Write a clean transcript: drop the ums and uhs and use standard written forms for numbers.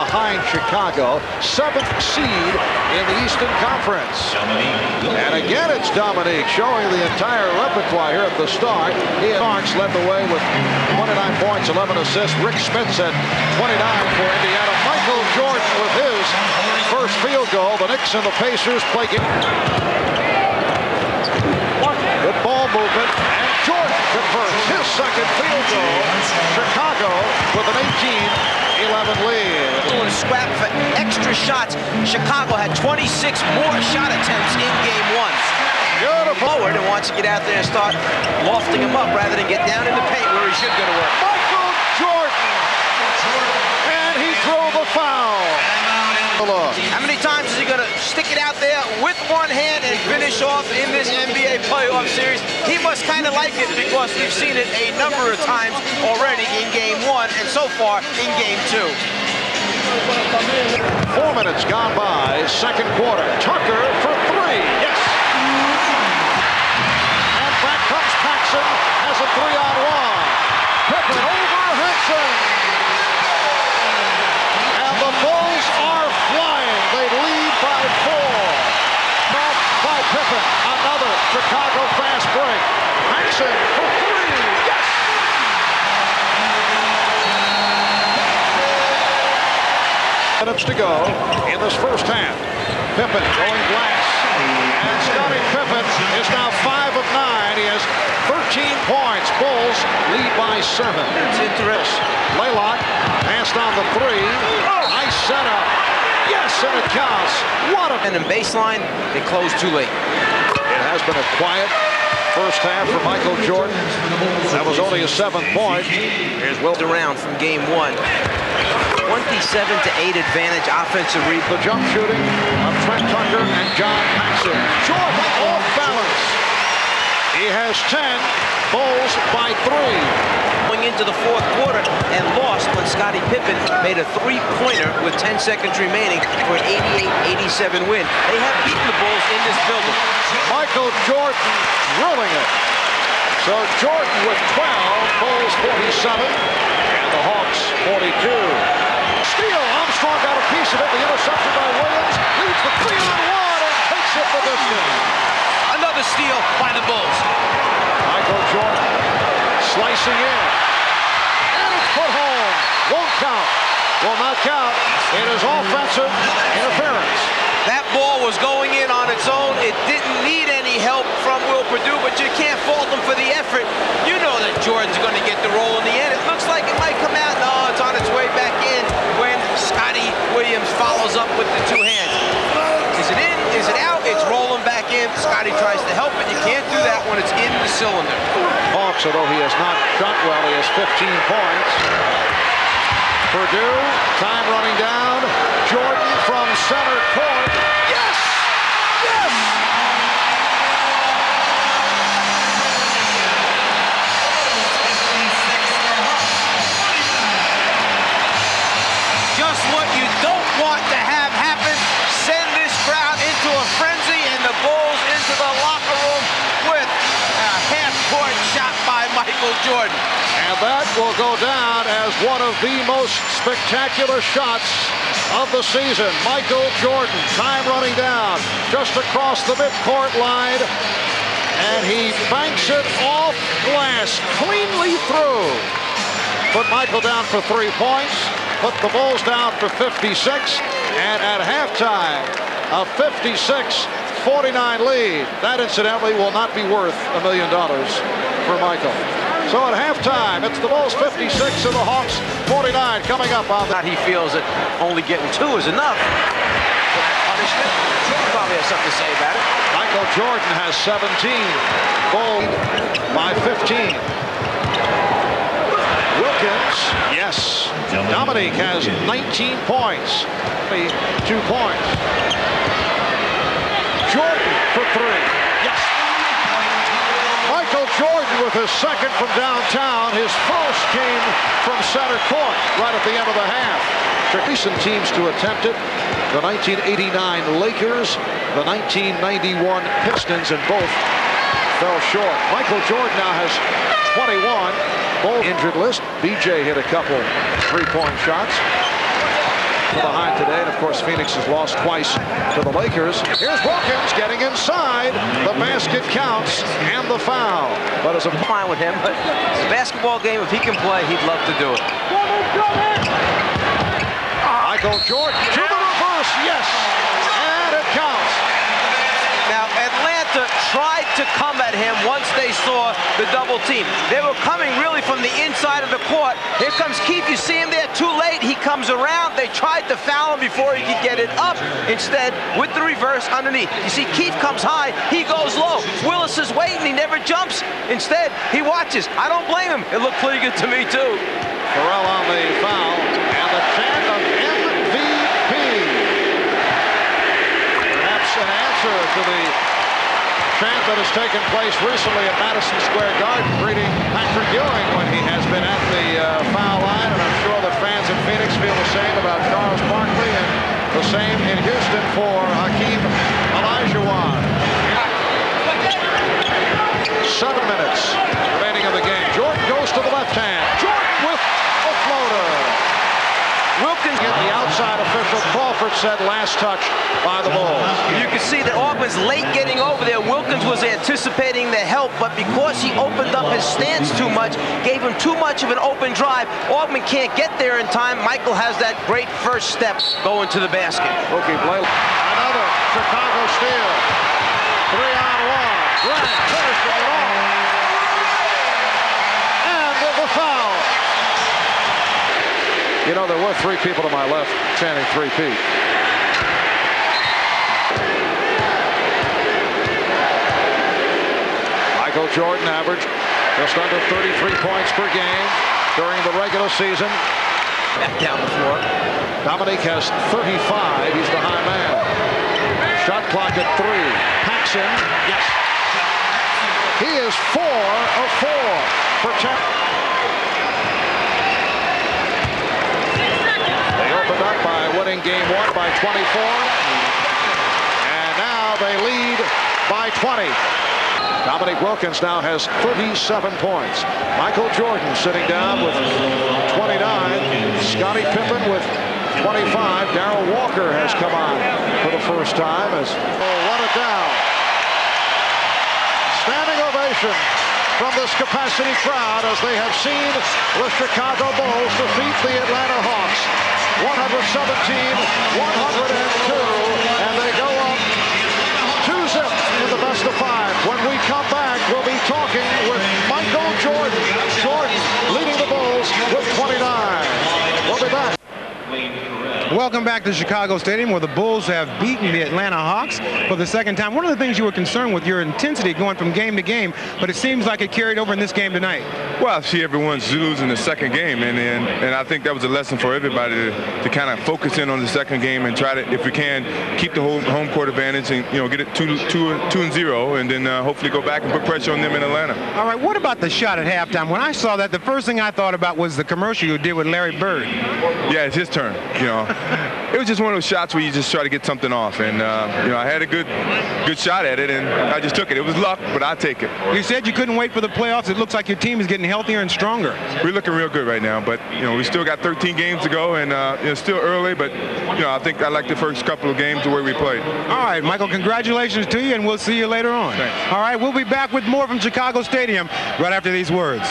behind Chicago, 7th seed in the Eastern Conference. And again, it's Dominique showing the entire repertoire here at the start. He and Marks led the way with 29 points, 11 assists. Rick Smits at 29 for Indiana. Michael Jordan with his first field goal. The Knicks and the Pacers play game. Good ball movement, and Jordan converts his second field goal. Chicago with an 18-11 lead. Doing a scrap for extra shots. Chicago had 26 more shot attempts in game 1. Beautiful. Forward and wants to get out there and start lofting him up rather than get down in the paint where he should go to work. Michael Jordan, and he threw the foul. How many times is he going to stick it out there with one hand and finish off in this NBA playoff series? He must kind of like it because we've seen it a number of times already in game 1 and so far in game 2. 4 minutes gone by, second quarter. Tucker for 3. Yes. And back comes Paxson, has a 3-on-1. Pippen over Henson. And the Bulls are flying. They lead by 4. Off by Pippen. Another Chicago fast break. Paxson for 3. Yes. Minutes to go in this first half. Pippen going glass. And Scottie Pippen is now 5 of 9. He has 13 points. Bulls lead by 7. It's interesting. Laylock passed on the 3. Nice setup. Yes, and it counts. What a... And in baseline, they closed too late. It has been a quiet first half for Michael Jordan. That was only a 7th point. Here's Will Around from game 1. 27-8 advantage offensive rebound. The jump shooting of Trent Tucker and John Paxson. Jordan off balance. He has 10. Bulls by 3. Going into the fourth quarter and lost when Scottie Pippen made a 3-pointer with 10 seconds remaining for an 88-87 win. They have beaten the Bulls in this building. Michael Jordan drilling it. So Jordan with 12, Bulls 47, and the Hawks 42. Steal, Armstrong got a piece of it. The interception by Williams leads the 3-on-1 and takes it the distance. Another steal by the Bulls. Michael Jordan slicing in. And it's put home. Won't count. Will not count. It is offensive interference. That ball was going in on its own. It didn't need any help from Will Perdue, but you can't fault him for the effort. You know that Jordan's going to get the roll in the end. It looks like it might come out. No, it's on its way back in when Scottie Williams follows up with the 2 hands. Is it in? Is it out? It's rolling back in. Scottie tries to help it. You can't do that when it's in the cylinder. Hawks, although he has not shot well, he has 15 points. Perdue, time running down. Jordan from center court. Yes! Yes! Just what you don't want to have happen. Send this crowd into a frenzy and the Bulls into the locker room with a half-court shot by Michael Jordan. And that will go down as one of the most spectacular shots of the season. Michael Jordan, time running down just across the midcourt line. And he banks it off glass, cleanly through. Put Michael down for 3 points. Put the Bulls down for 56. And at halftime, a 56-49 lead. That, incidentally, will not be worth $1 million for Michael. So at halftime, it's the Bulls 56 and the Hawks 49 coming up on that. He feels that only getting 2 is enough. Punishment. Probably has something to say about it. Michael Jordan has 17. Bulls by 15. Wilkins, yes. Dominique has 19 points. 2 points. Jordan for 3. Yes. Michael Jordan with his second from downtown. His first came from center court right at the end of the half. Recent teams to attempt it. The 1989 Lakers, the 1991 Pistons, and both fell short. Michael Jordan now has 21. Both injured list. BJ hit a couple 3-point shots. from behind today. And, of course, Phoenix has lost twice to the Lakers. Here's Wilkins getting inside. The basket counts and the foul. But as a fine with him, but it's a basketball game. If he can play, he'd love to do it. Michael Jordan to the reverse. Yes. And it counts. Now, Atlanta tried to come at him once they saw the double team. They were coming really from the inside of the court. Here comes Keith. You see him there too late. He comes around. They tried to foul him before he could get it up. Instead, with the reverse underneath. You see Keith comes high. He goes low. Willis is waiting. He never jumps. Instead, he watches. I don't blame him. It looked pretty good to me, too. Pharrell on the foul. And the chant of MVP. Perhaps an answer to the chant that has taken place recently at Madison Square Garden, greeting Patrick Ewing when he has been at the foul line, and I'm sure the fans in Phoenix feel the same about Charles Barkley, and the same in Houston for Hakeem Olajuwon. 7 minutes remaining in the game. Jordan goes to the left hand. Jordan with a floater. Wilkins hit the outside official. Crawford said last touch by the Bulls. You can see that Augman's late getting over there. Wilkins was anticipating the help, but because he opened up his stance too much, gave him too much of an open drive, Augman can't get there in time. Michael has that great first step going to the basket. Rookie play. Another Chicago steal. 3-on-1. Grant finishing it off. And the foul. You know, there were 3 people to my left chanting 3-peat. Michael Jordan averaged just under 33 points per game during the regular season. Back down the floor. Dominique has 35. He's the high man. Shot clock at 3. Hacks in. Yes. He is 4 of 4 for 10. Up by winning game 1 by 24, and now they lead by 20. Dominique Wilkins now has 37 points. Michael Jordan sitting down with 29. Scottie Pippen with 25. Darrell Walker has come on for the first time as run it down. Standing ovation from this capacity crowd as they have seen the Chicago Bulls defeat the Atlanta Hawks 117-102, and they go up 2-0 in the best of 5. When we come back, we'll be talking with Michael Jordan. Jordan leading the Bulls with 29. We'll be back. Welcome back to Chicago Stadium, where the Bulls have beaten the Atlanta Hawks for the second time. One of the things you were concerned with, your intensity going from game to game, but it seems like it carried over in this game tonight. Well, I see everyone's losing the second game, and I think that was a lesson for everybody to kind of focus in on the second game and try to, if we can, keep the home court advantage and, you know, get it 2-0, and then hopefully go back and put pressure on them in Atlanta. All right, what about the shot at halftime? When I saw that, the first thing I thought about was the commercial you did with Larry Bird. Yeah, it's his turn, you know. It was just one of those shots where you just try to get something off, and you know, I had a good shot at it, and I just took it. It was luck, but I take it. You said you couldn't wait for the playoffs. It looks like your team is getting healthier and stronger. We're looking real good right now, but you know, we still got 13 games to go, and it's still early, but you know, I think I like the first couple of games the way we played. All right, Michael, congratulations to you, and we'll see you later on. Thanks. All right, we'll be back with more from Chicago Stadium right after these words.